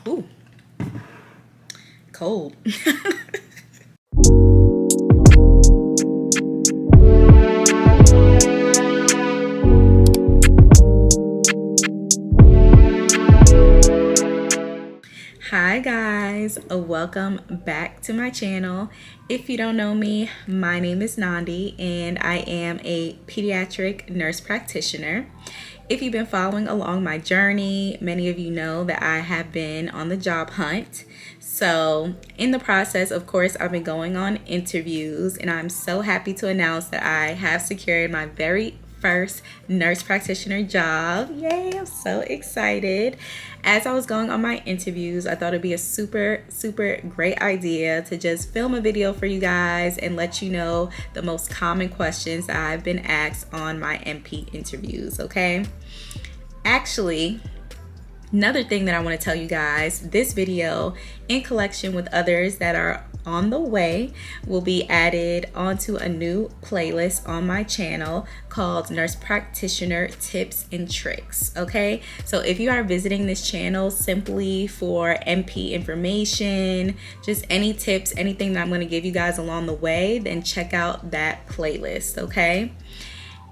Ooh, cold. Hi guys, welcome back to my channel. If you don't know me, my name is Nandi and I am a pediatric nurse practitioner. If you've been following along my journey, many of you know that I have been on the job hunt. So in the process, of course, I've been going on interviews, and I'm so happy to announce that I have secured my very first nurse practitioner job. Yay, I'm so excited. As I was going on my interviews, I thought it'd be a super great idea to just film a video for you guys and let you know the most common questions that I've been asked on my NP interviews, okay? Actually, another thing that I want to tell you guys, this video, in collection with others that are on the way, will be added onto a new playlist on my channel called Nurse Practitioner Tips and Tricks, okay? So if you are visiting this channel simply for NP information, just any tips, anything that I'm going to give you guys along the way, then check out that playlist, okay?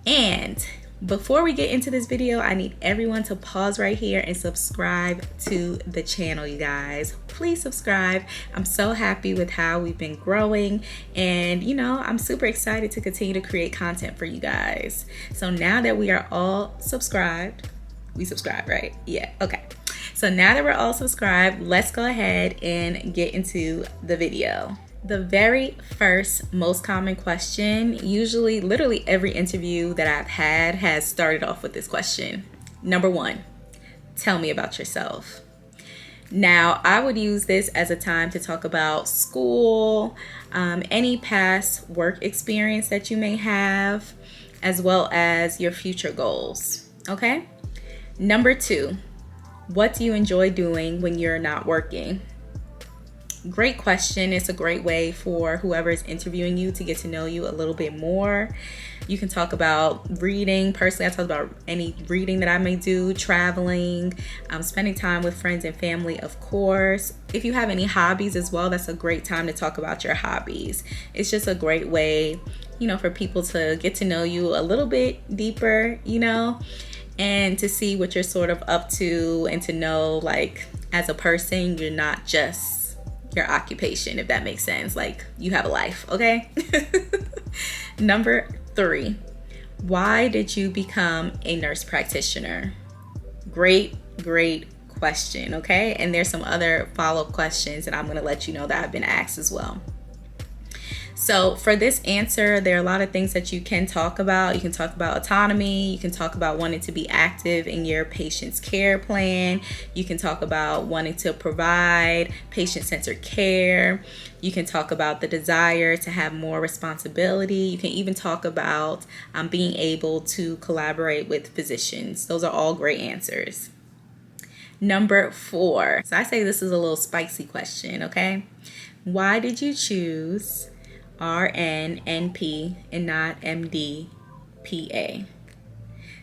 And before we get into this video, I need everyone to pause right here and subscribe to the channel, you guys. Please subscribe. I'm so happy with how we've been growing, and you know, I'm super excited to continue to create content for you guys. So now that we are all subscribed, we subscribe, right? Yeah, okay. So now that we're all subscribed, let's go ahead and get into the video. The very first most common question, usually literally every interview that I've had has started off with this question. Number one, tell me about yourself. Now, I would use this as a time to talk about school, any past work experience that you may have, as well as your future goals, okay? Number two, what do you enjoy doing when you're not working? Great question. It's a great way for whoever is interviewing you to get to know you a little bit more. You can talk about reading. Personally, I talk about any reading that I may do, traveling, spending time with friends and family, of course. If you have any hobbies as well, that's a great time to talk about your hobbies. It's just a great way, you know, for people to get to know you a little bit deeper, you know, and to see what you're sort of up to, and to know, like, as a person, you're not just your occupation, if that makes sense. Like, you have a life, okay? Number three, why did you become a nurse practitioner? Great question, okay? And there's some other follow-up questions that I'm gonna let you know that I've been asked as well. So for this answer, there are a lot of things that you can talk about. You can talk about autonomy. You can talk about wanting to be active in your patient's care plan. You can talk about wanting to provide patient-centered care. You can talk about the desire to have more responsibility. You can even talk about being able to collaborate with physicians. Those are all great answers. Number four. So I say this is a little spicy question, okay? Why did you choose RN, NP, and not MD, PA?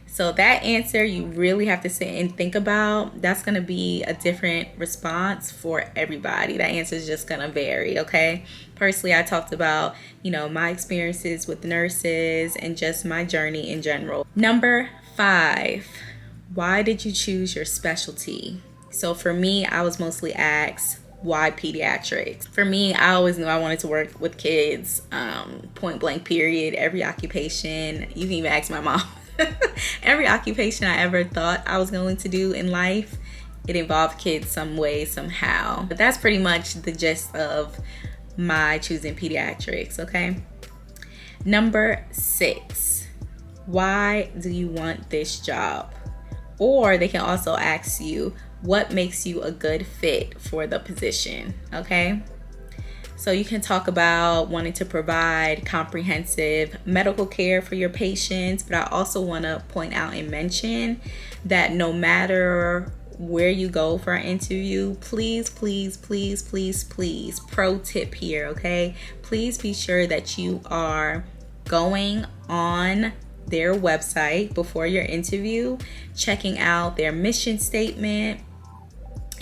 So that answer you really have to sit and think about. That's going to be a different response for everybody. That answer is just going to vary, okay? Personally, I talked about, you know, my experiences with nurses and just my journey in general. Number five, why did you choose your specialty? So for me, I was mostly asked, why pediatrics? For me, I always knew I wanted to work with kids, point blank period. Every occupation, you can even ask my mom, every occupation I ever thought I was going to do in life, it involved kids some way, somehow. But that's pretty much the gist of my choosing pediatrics, okay? Number six, why do you want this job? Or they can also ask you, what makes you a good fit for the position, okay? So you can talk about wanting to provide comprehensive medical care for your patients, but I also want to point out and mention that no matter where you go for an interview, please, pro tip here, okay? Please be sure that you are going on their website before your interview, checking out their mission statement,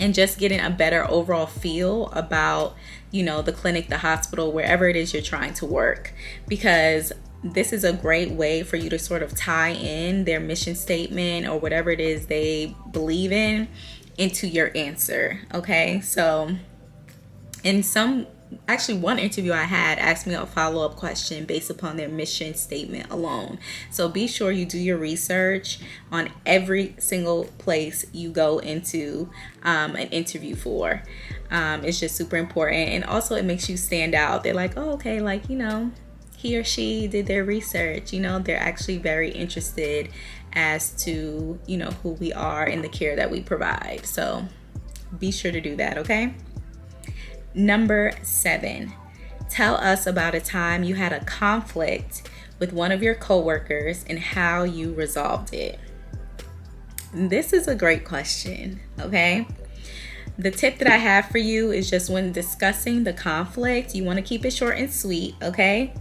and just getting a better overall feel about, the clinic, the hospital, wherever it is you're trying to work, because this is a great way for you to sort of tie in their mission statement or whatever it is they believe in into your answer. Okay, so one interview I had asked me a follow-up question based upon their mission statement alone. So be sure you do your research on every single place you go into an interview for. It's just super important, and also it makes you stand out. They're like, oh, okay, like, he or she did their research. They're actually very interested as to, who we are and the care that we provide. So be sure to do that, okay? Number 7, tell us about a time you had a conflict with one of your coworkers and how you resolved it. This is a great question, okay? The tip that I have for you is just when discussing the conflict, you want to keep it short and sweet, okay?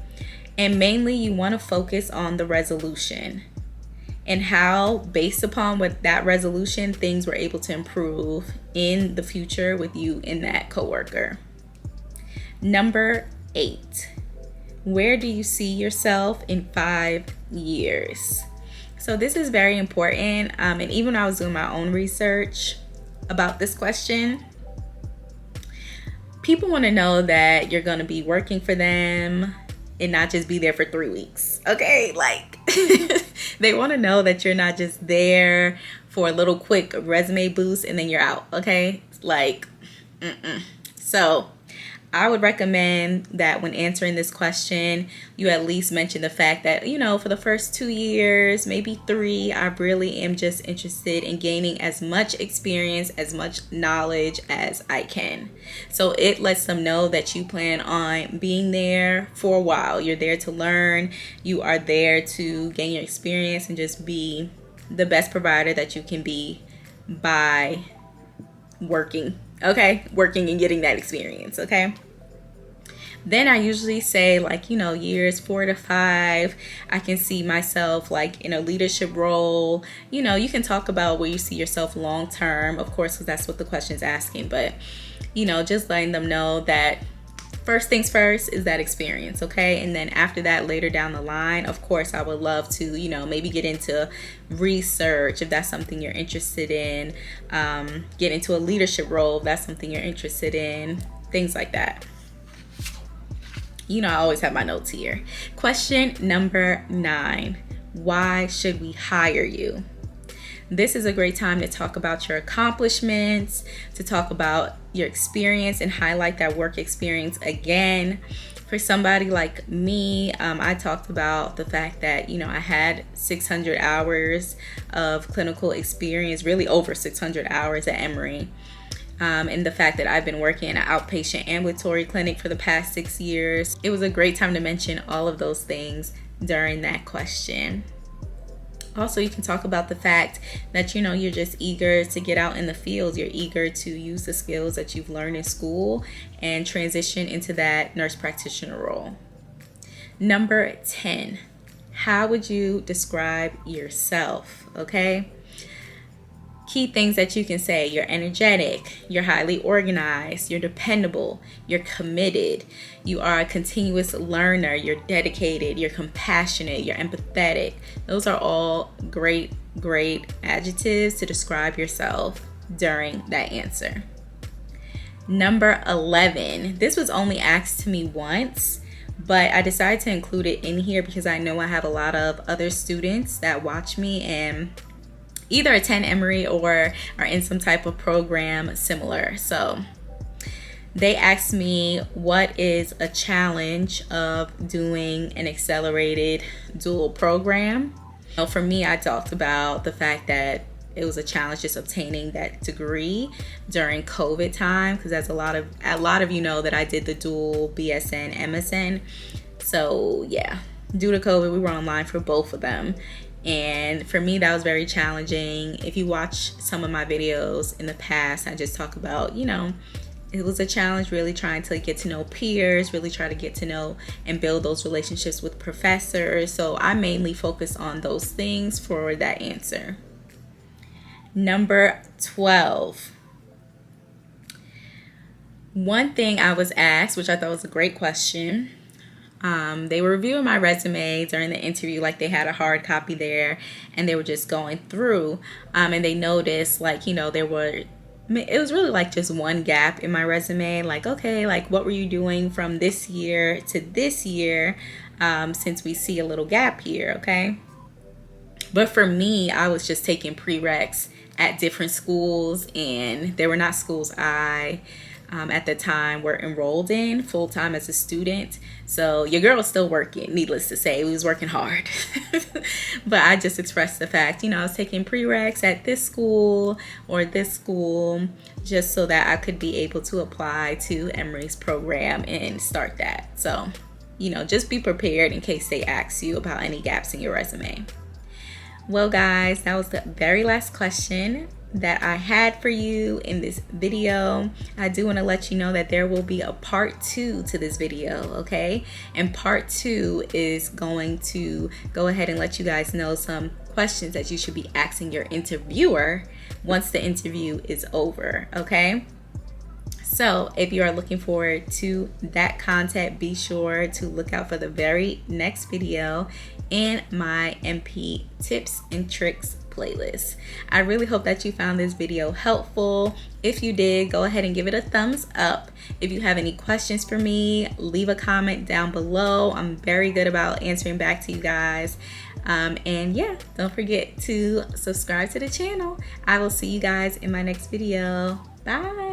And mainly you want to focus on the resolution and how, based upon what that resolution, things were able to improve in the future with you and that coworker. Number 8, where do you see yourself in 5 years? So this is very important. And even when I was doing my own research about this question, people want to know that you're going to be working for them and not just be there for 3 weeks. Okay, like they want to know that you're not just there for a little quick resume boost and then you're out. Okay, like, So I would recommend that when answering this question, you at least mention the fact that, for the first 2 years, maybe 3, I really am just interested in gaining as much experience, as much knowledge as I can. So it lets them know that you plan on being there for a while. You're there to learn. You are there to gain your experience and just be the best provider that you can be by working. Okay, working and getting that experience, okay? Then I usually say, like, years 4 to 5, I can see myself like in a leadership role. You can talk about where you see yourself long term, of course, because that's what the question is asking. But, just letting them know that first things first is that experience, okay? And then after that, later down the line, of course, I would love to, maybe get into research if that's something you're interested in, get into a leadership role if that's something you're interested in, things like that. I always have my notes here. Question number 9, why should we hire you? This is a great time to talk about your accomplishments, to talk about your experience and highlight that work experience again. For somebody like me, I talked about the fact that, I had 600 hours of clinical experience, really over 600 hours at Emory. And the fact that I've been working in an outpatient ambulatory clinic for the past 6 years. It was a great time to mention all of those things during that question. Also, you can talk about the fact that, you're just eager to get out in the field. You're eager to use the skills that you've learned in school and transition into that nurse practitioner role. Number 10, how would you describe yourself? Okay. Key things that you can say: you're energetic, you're highly organized, you're dependable, you're committed, you are a continuous learner, you're dedicated, you're compassionate, you're empathetic. Those are all great adjectives to describe yourself during that answer. Number 11, this was only asked to me once, but I decided to include it in here because I know I have a lot of other students that watch me and either attend Emory or are in some type of program similar. So they asked me, what is a challenge of doing an accelerated dual program? For me, I talked about the fact that it was a challenge just obtaining that degree during COVID time, because as a lot of you know that I did the dual BSN, MSN. So yeah, due to COVID, we were online for both of them. And for me, that was very challenging. If you watch some of my videos in the past, I just talk about, it was a challenge really trying to get to know peers, really try to get to know and build those relationships with professors. So I mainly focus on those things for that answer. Number 12, One thing I was asked, which I thought was a great question, they were reviewing my resume during the interview, like they had a hard copy there, and they were just going through, and they noticed, like, it was really like just one gap in my resume. Like, okay, like what were you doing from this year to this year, since we see a little gap here, okay? But for me, I was just taking prereqs at different schools, and they were not schools I at the time were enrolled in full time as a student. So your girl was still working, needless to say. We was working hard. But I just expressed the fact, I was taking prereqs at this school or this school just so that I could be able to apply to Emory's program and start that. So, just be prepared in case they ask you about any gaps in your resume. Well, guys, that was the very last question that I had for you in this video. I do want to let you know that there will be a part 2 to this video, okay? And part 2 is going to go ahead and let you guys know some questions that you should be asking your interviewer once the interview is over, okay? So if you are looking forward to that content, be sure to look out for the very next video in my NP tips and tricks playlist. I really hope that you found this video helpful. If you did, go ahead and give it a thumbs up. If you have any questions for me, leave a comment down below. I'm very good about answering back to you guys. And yeah, don't forget to subscribe to the channel. I will see you guys in my next video. Bye.